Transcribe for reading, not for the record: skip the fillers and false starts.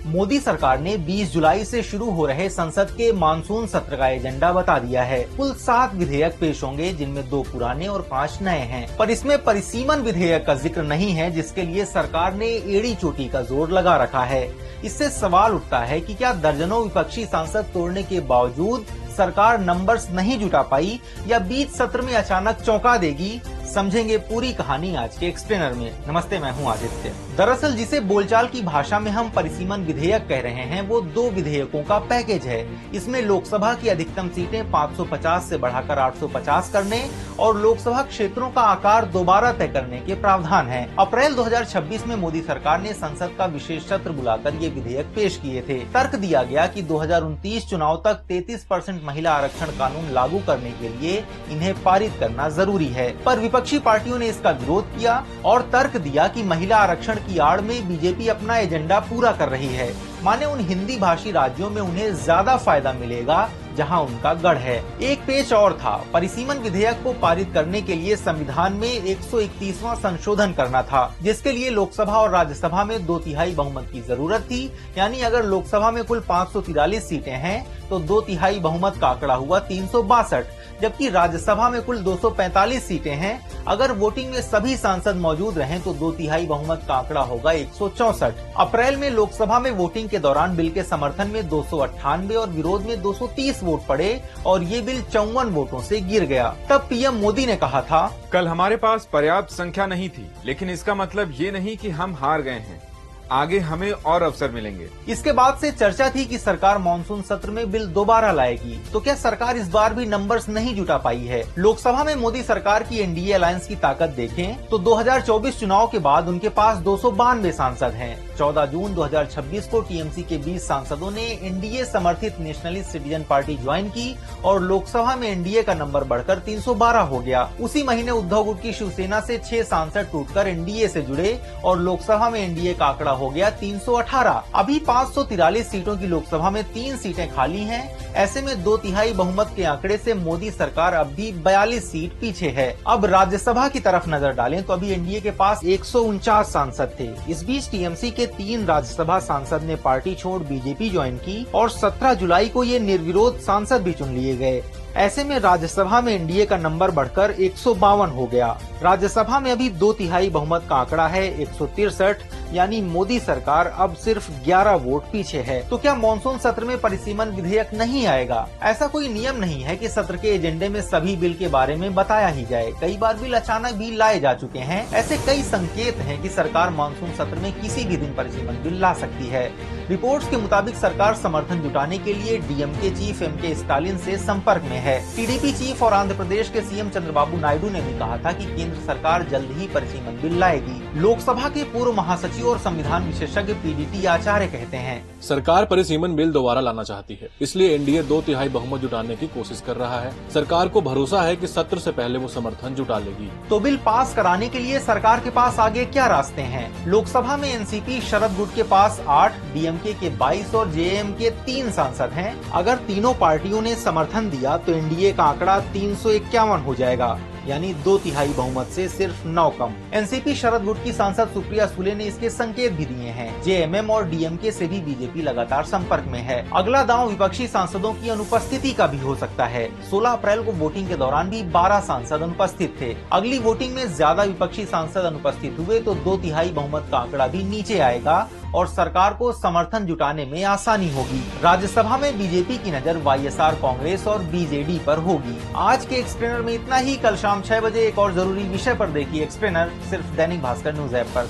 मोदी सरकार ने 20 जुलाई से शुरू हो रहे संसद के मानसून सत्र का एजेंडा बता दिया है। कुल 7 विधेयक पेश होंगे, जिनमें 2 पुराने और 5 नए हैं। पर इसमें परिसीमन विधेयक का जिक्र नहीं है, जिसके लिए सरकार ने एड़ी चोटी का जोर लगा रखा है। इससे सवाल उठता है कि क्या दर्जनों विपक्षी सांसद तोड़ने के बावजूद सरकार नंबर्स नहीं जुटा पाई या बीच सत्र में अचानक चौंका देगी। समझेंगे पूरी कहानी आज के एक्सप्लेनर में। नमस्ते, मैं हूं आदित्य। दरअसल जिसे बोलचाल की भाषा में हम परिसीमन विधेयक कह रहे हैं, वो 2 विधेयकों का पैकेज है। इसमें लोकसभा की अधिकतम सीटें 550 से बढ़ाकर 850 करने और लोकसभा क्षेत्रों का आकार दोबारा तय करने के प्रावधान हैं। अप्रैल 2026 में मोदी सरकार ने संसद का विशेष सत्र बुलाकर ये विधेयक पेश किए थे। तर्क दिया गया कि 2029 चुनाव तक 33% महिला आरक्षण कानून लागू करने के लिए इन्हें पारित करना जरूरी है। पर विपक्षी पार्टियों ने इसका विरोध किया और तर्क दिया कि महिला आरक्षण की आड़ में बीजेपी अपना एजेंडा पूरा कर रही है। माने उन हिंदी भाषी राज्यों में उन्हें ज्यादा फायदा मिलेगा जहां उनका गढ़ है। एक पेच और था, परिसीमन विधेयक को पारित करने के लिए संविधान में 131वां संशोधन करना था, जिसके लिए लोकसभा और राज्यसभा में 2/3 बहुमत की जरूरत थी। यानी अगर लोकसभा में कुल 543 सीटें हैं तो 2/3 बहुमत का आंकड़ा हुआ 362, जबकि राज्यसभा में कुल 245 सीटें हैं। अगर वोटिंग में सभी सांसद मौजूद रहें तो 2/3 बहुमत का आंकड़ा होगा 164। अप्रैल में लोकसभा में वोटिंग के दौरान बिल के समर्थन में 298 और विरोध में 230 वोट पड़े और ये बिल 54 वोटों से गिर गया। तब पीएम मोदी ने कहा था, कल हमारे पास पर्याप्त संख्या नहीं थी, लेकिन इसका मतलब ये नहीं कि हम हार गए हैं। आगे हमें और अवसर मिलेंगे। इसके बाद से चर्चा थी कि सरकार मानसून सत्र में बिल दोबारा लाएगी। तो क्या सरकार इस बार भी नंबर्स नहीं जुटा पाई है? लोकसभा में मोदी सरकार की एनडीए अलायंस की ताकत देखें तो 2024 चुनाव के बाद उनके पास 292 सांसद हैं। 14 जून 2026 को टीएमसी के 20 सांसदों ने एनडीए समर्थित नेशनलिस्ट सिटीजन पार्टी ज्वाइन की और लोकसभा में एनडीए का नंबर बढ़कर 312 हो गया। उसी महीने उद्धव गुट की शिवसेना से 6 सांसद टूटकर एनडीए से जुड़े और लोकसभा में एनडीए का आंकड़ा हो गया 318। अभी 543 सीटों की लोकसभा में 3 सीटें खाली हैं। ऐसे में 2/3 बहुमत के आंकड़े से मोदी सरकार अब भी 42 सीट पीछे है। अब राज्यसभा की तरफ नजर डालें तो अभी एनडीए के पास 149 सांसद थे। इस बीच टीएमसी के 3 राज्यसभा सांसद ने पार्टी छोड़ बीजेपी ज्वाइन की और 17 जुलाई को ये निर्विरोध सांसद भी चुन लिए गए। ऐसे में राज्यसभा में एनडीए का नंबर बढ़कर 152 हो गया। राज्यसभा में अभी 2/3 बहुमत का आंकड़ा है 163, यानी मोदी सरकार अब सिर्फ 11 वोट पीछे है। तो क्या मानसून सत्र में परिसीमन विधेयक नहीं आएगा? ऐसा कोई नियम नहीं है कि सत्र के एजेंडे में सभी बिल के बारे में बताया ही जाए। कई बार बिल अचानक भी लाए जा चुके हैं। ऐसे कई संकेत हैं कि सरकार मानसून सत्र में किसी भी दिन परिसीमन बिल ला सकती है। रिपोर्ट्स के मुताबिक सरकार समर्थन जुटाने के लिए डीएमके चीफ एमके स्टालिन से संपर्क में है। टीडीपी चीफ और आंध्र प्रदेश के सीएम चंद्रबाबू नायडू ने भी कहा था कि केंद्र सरकार जल्द ही परिसीमन बिल लाएगी। लोकसभा के पूर्व महासचिव और संविधान विशेषज्ञ पीडीटी आचार्य कहते हैं, सरकार परिसीमन बिल दोबारा लाना चाहती है, इसलिए एनडीए 2/3 बहुमत जुटाने की कोशिश कर रहा है। सरकार को भरोसा है कि सत्र से पहले वो समर्थन जुटा लेगी। तो बिल पास कराने के लिए सरकार के पास आगे क्या रास्ते हैं? लोकसभा में एनसीपी शरद गुट के पास 8, डीएमके के 22 और जेएम के 3 सांसद हैं। अगर तीनों पार्टियों ने समर्थन दिया तो एनडीए का आंकड़ा 351 हो जाएगा, यानी 2/3 बहुमत से सिर्फ 9 कम। एनसीपी शरद गुट की सांसद सुप्रिया सुले ने इसके संकेत भी दिए हैं। जेएमएम और डीएमके से भी बीजेपी लगातार संपर्क में है। अगला दांव विपक्षी सांसदों की अनुपस्थिति का भी हो सकता है। 16 अप्रैल को वोटिंग के दौरान भी 12 सांसद अनुपस्थित थे। अगली वोटिंग में ज्यादा विपक्षी सांसद अनुपस्थित हुए तो 2/3 बहुमत का आंकड़ा भी नीचे आएगा और सरकार को समर्थन जुटाने में आसानी होगी। राज्यसभा में बीजेपी की नजर वाईएसआर कांग्रेस और बीजेडी पर होगी। आज के एक्सप्लेनर में इतना ही। कल शाम 6 बजे एक और जरूरी विषय पर देखिए एक्सप्लेनर, सिर्फ दैनिक भास्कर न्यूज ऐप पर।